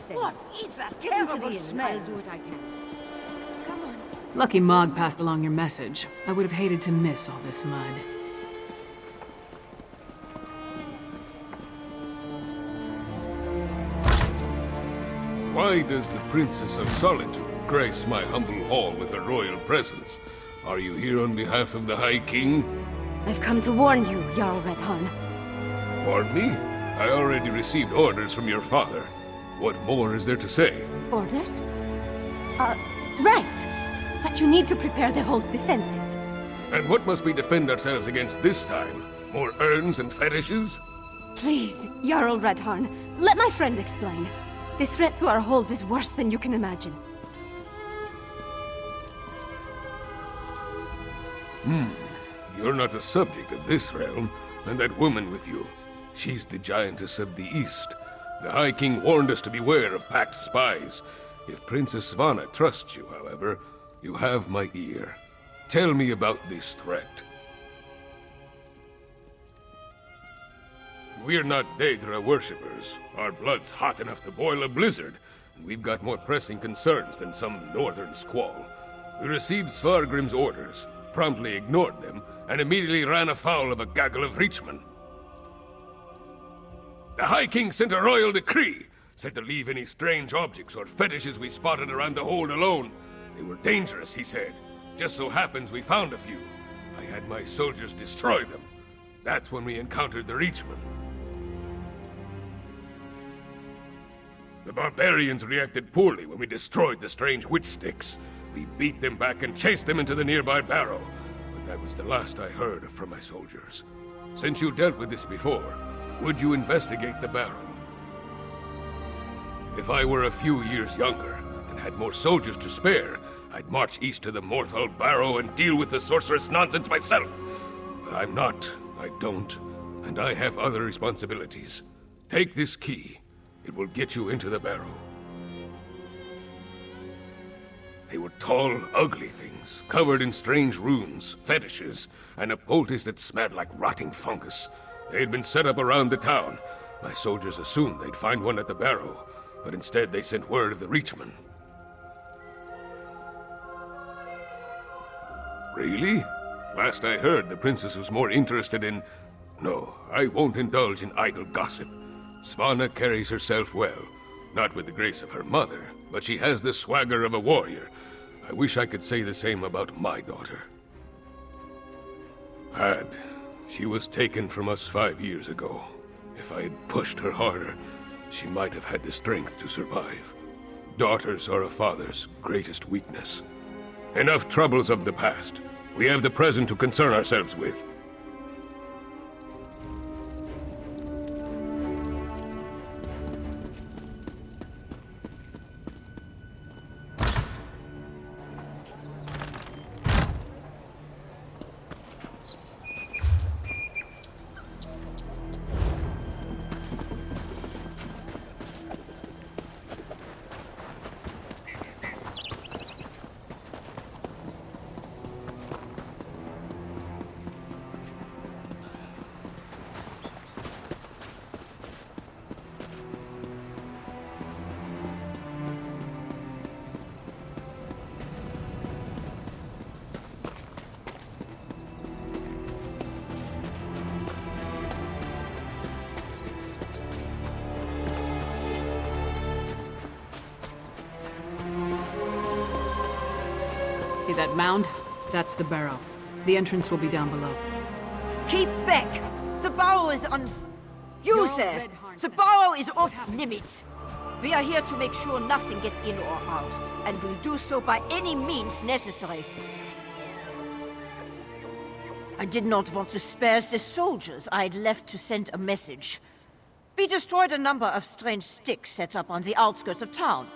safe. What is that Get into the terrible inn. smell? I'll do what I can. Come on. Lucky Mog passed along your message. I would have hated to miss all this mud. Why does the Princess of Solitude grace my humble hall with her royal presence? Are you here on behalf of the High King? I've come to warn you, Jarl Redharn. Warn me? I already received orders from your father. What more is there to say? Orders? Right! That you need to prepare the hold's defenses. And what must we defend ourselves against this time? More urns and fetishes? Please, Jarl Redharn, let my friend explain. The threat to our holds is worse than you can imagine. You're not the subject of this realm, and that woman with you. She's the Giantess of the East. The High King warned us to beware of packed spies. If Princess Svanna trusts you, however, you have my ear. Tell me about this threat. We're not Daedra worshippers. Our blood's hot enough to boil a blizzard, and we've got more pressing concerns than some northern squall. We received Svargrim's orders, promptly ignored them, and immediately ran afoul of a gaggle of Reachmen. The High King sent a royal decree, said to leave any strange objects or fetishes we spotted around the hold alone. They were dangerous, he said. Just so happens we found a few. I had my soldiers destroy them. That's when we encountered the Reachmen. The barbarians reacted poorly when we destroyed the strange witch sticks. We beat them back and chased them into the nearby barrow. But that was the last I heard from my soldiers. Since you dealt with this before, would you investigate the barrow? If I were a few years younger and had more soldiers to spare, I'd march east to the Morthal barrow and deal with the sorceress nonsense myself. But I'm not, I don't, and I have other responsibilities. Take this key. It will get you into the barrow. They were tall, ugly things, covered in strange runes, fetishes, and a poultice that smelled like rotting fungus. They had been set up around the town. My soldiers assumed they'd find one at the barrow, but instead they sent word of the Reachmen. Really? Last I heard, the princess was more interested in... No, I won't indulge in idle gossip. Svanna carries herself well. Not with the grace of her mother, but she has the swagger of a warrior. I wish I could say the same about my daughter. She was taken from us 5 years ago. If I had pushed her harder, she might have had the strength to survive. Daughters are a father's greatest weakness. Enough troubles of the past. We have the present to concern ourselves with. See that mound? That's the barrow. The entrance will be down below. Keep back! The barrow is on... You, sir! The barrow is off limits. We are here to make sure nothing gets in or out, and will do so by any means necessary. I did not want to spare the soldiers I'd left to send a message. We destroyed a number of strange sticks set up on the outskirts of town.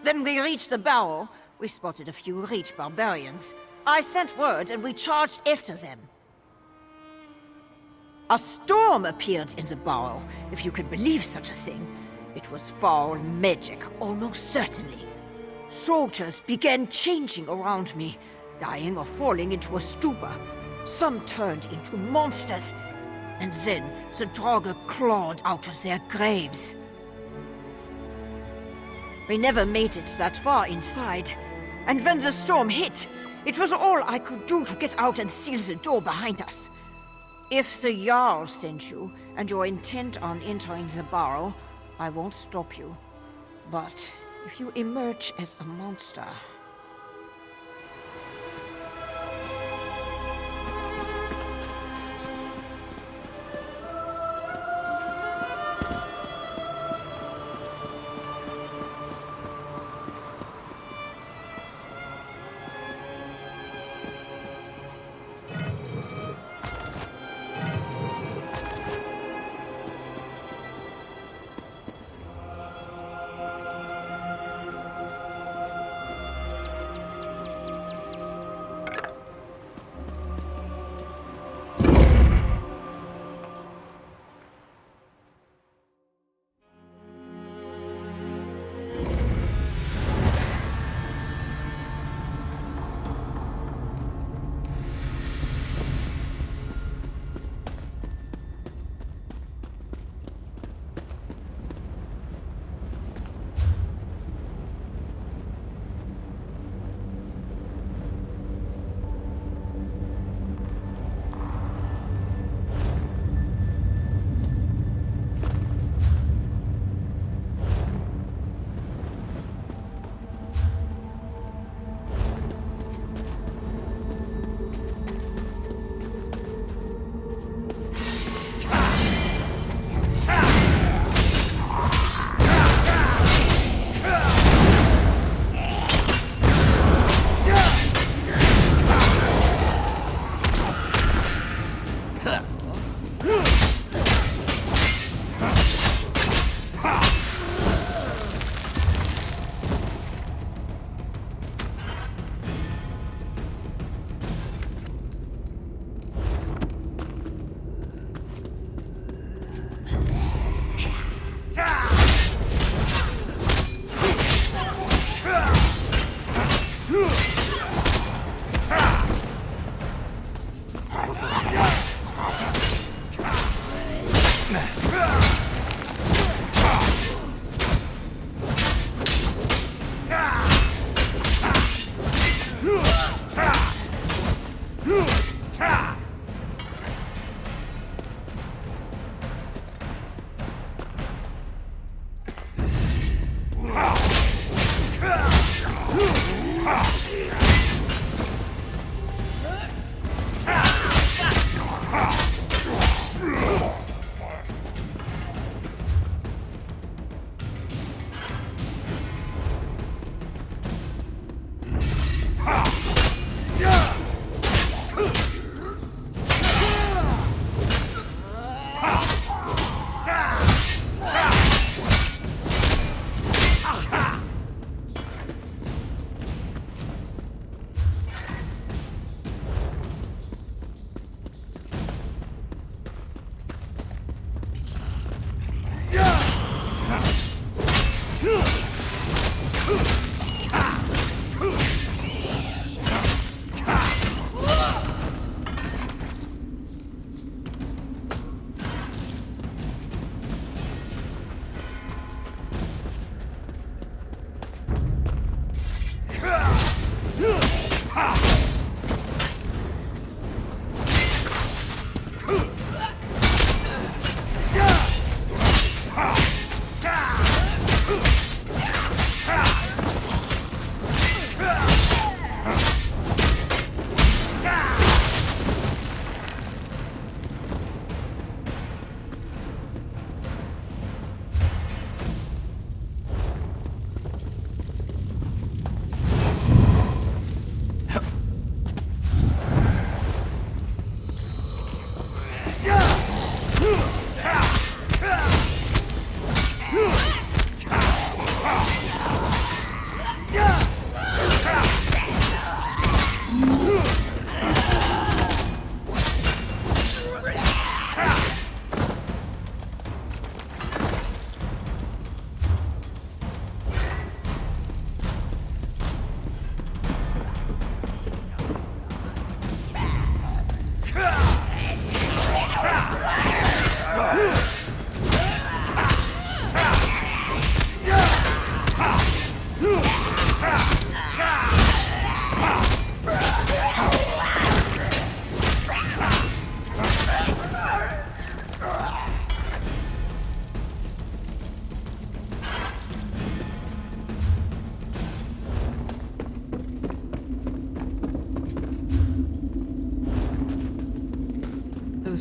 Then we reached the barrow. We spotted a few Reach barbarians. I sent word and we charged after them. A storm appeared in the barrow, if you can believe such a thing. It was foul magic, almost certainly. Soldiers began changing around me, dying or falling into a stupor. Some turned into monsters, and then the Draugr clawed out of their graves. We never made it that far inside. And when the storm hit, it was all I could do to get out and seal the door behind us. If the Jarl sent you, and you're intent on entering the burrow, I won't stop you. But if you emerge as a monster...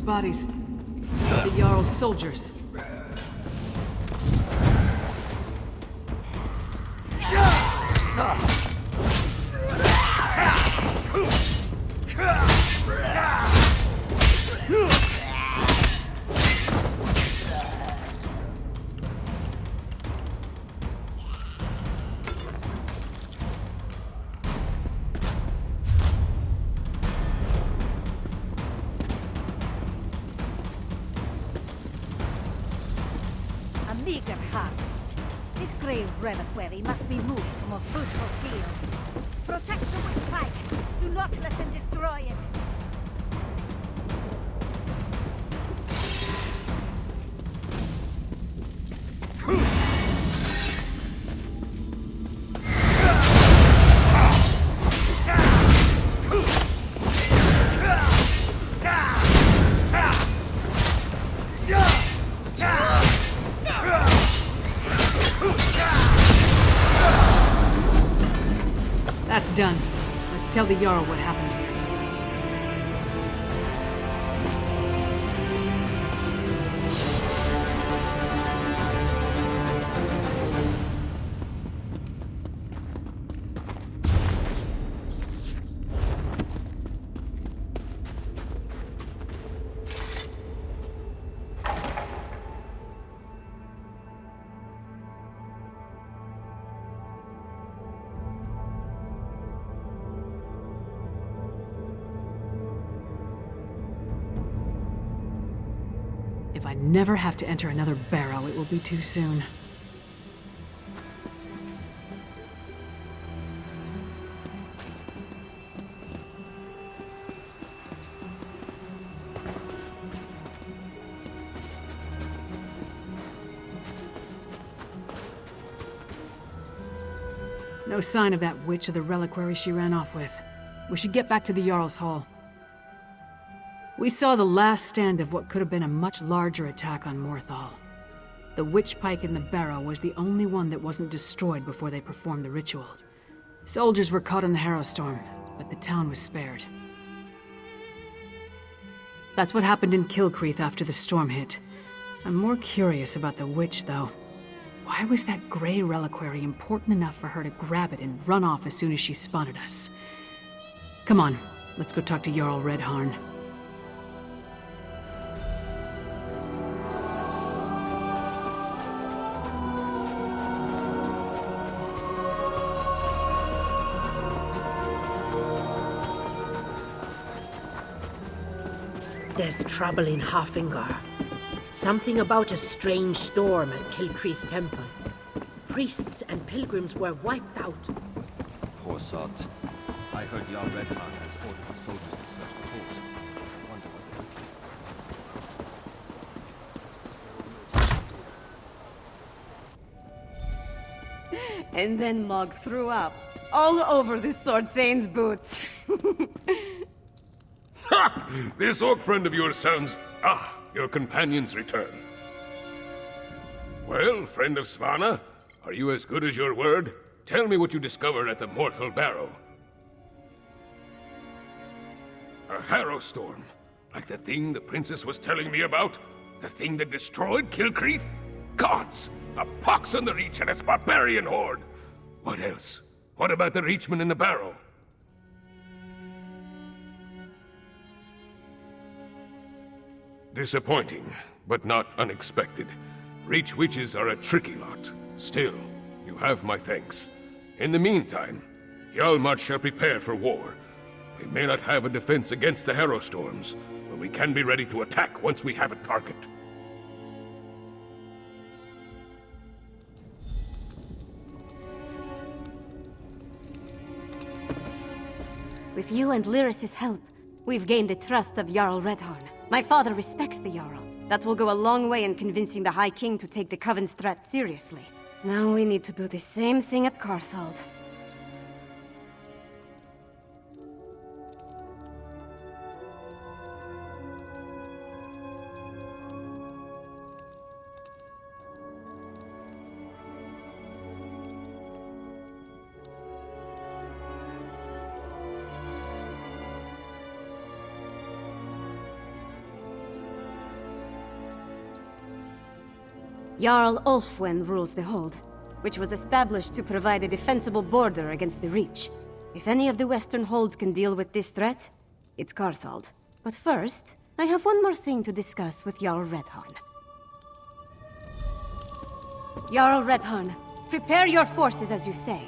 bodies. The Jarl's soldiers. A meager harvest. This grey reliquary must be moved to more fruitful fields. Protect the witch pike. Do not let them destroy it. That's done. Let's tell the Jarl what happened here. If I never have to enter another barrow, it will be too soon. No sign of that witch or the reliquary she ran off with. We should get back to the Jarl's Hall. We saw the last stand of what could have been a much larger attack on Morthal. The witch pike in the barrow was the only one that wasn't destroyed before they performed the ritual. Soldiers were caught in the Harrowstorm, but the town was spared. That's what happened in Kilcreath after the storm hit. I'm more curious about the witch, though. Why was that grey reliquary important enough for her to grab it and run off as soon as she spotted us? Come on, let's go talk to Jarl Redharn. There's trouble in Hafengar. Something about a strange storm at Kilcreath Temple. Priests and pilgrims were wiped out. Poor sods. I heard Jarl Redharn has ordered the soldiers to search the halls. I wonder what they're looking for. And then Mog threw up. All over the Sword Thane's boots. Ha! This orc friend of yours sounds... Ah, your companion's return. Well, friend of Svanna, are you as good as your word? Tell me what you discovered at the Morthal Barrow. A Harrowstorm. Like the thing the princess was telling me about? The thing that destroyed Kilcreath? Gods! A pox on the Reach and its barbarian horde! What else? What about the Reachman in the barrow? Disappointing, but not unexpected. Reach witches are a tricky lot. Still, you have my thanks. In the meantime, Hjalmar shall prepare for war. We may not have a defense against the Harrowstorms, but we can be ready to attack once we have a target. With you and Lyris's help, we've gained the trust of Jarl Redharn. My father respects the Jarl. That will go a long way in convincing the High King to take the Coven's threat seriously. Now we need to do the same thing at Carthald. Jarl Ulfwen rules the Hold, which was established to provide a defensible border against the Reach. If any of the Western Holds can deal with this threat, it's Carthald. But first, I have one more thing to discuss with Jarl Redharn. Jarl Redharn, prepare your forces as you say.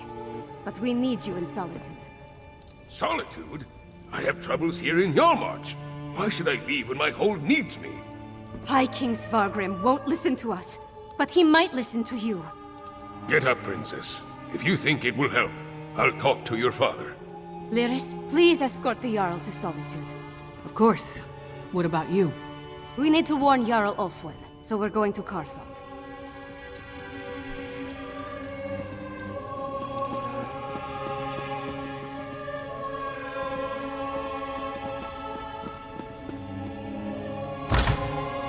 But we need you in Solitude. Solitude? I have troubles here in Yarmarch. Why should I leave when my hold needs me? High King Svargrim won't listen to us, but he might listen to you. Get up, Princess. If you think it will help, I'll talk to your father. Lyris, please escort the Jarl to Solitude. Of course. What about you? We need to warn Jarl Ulfwen, so we're going to Carthal.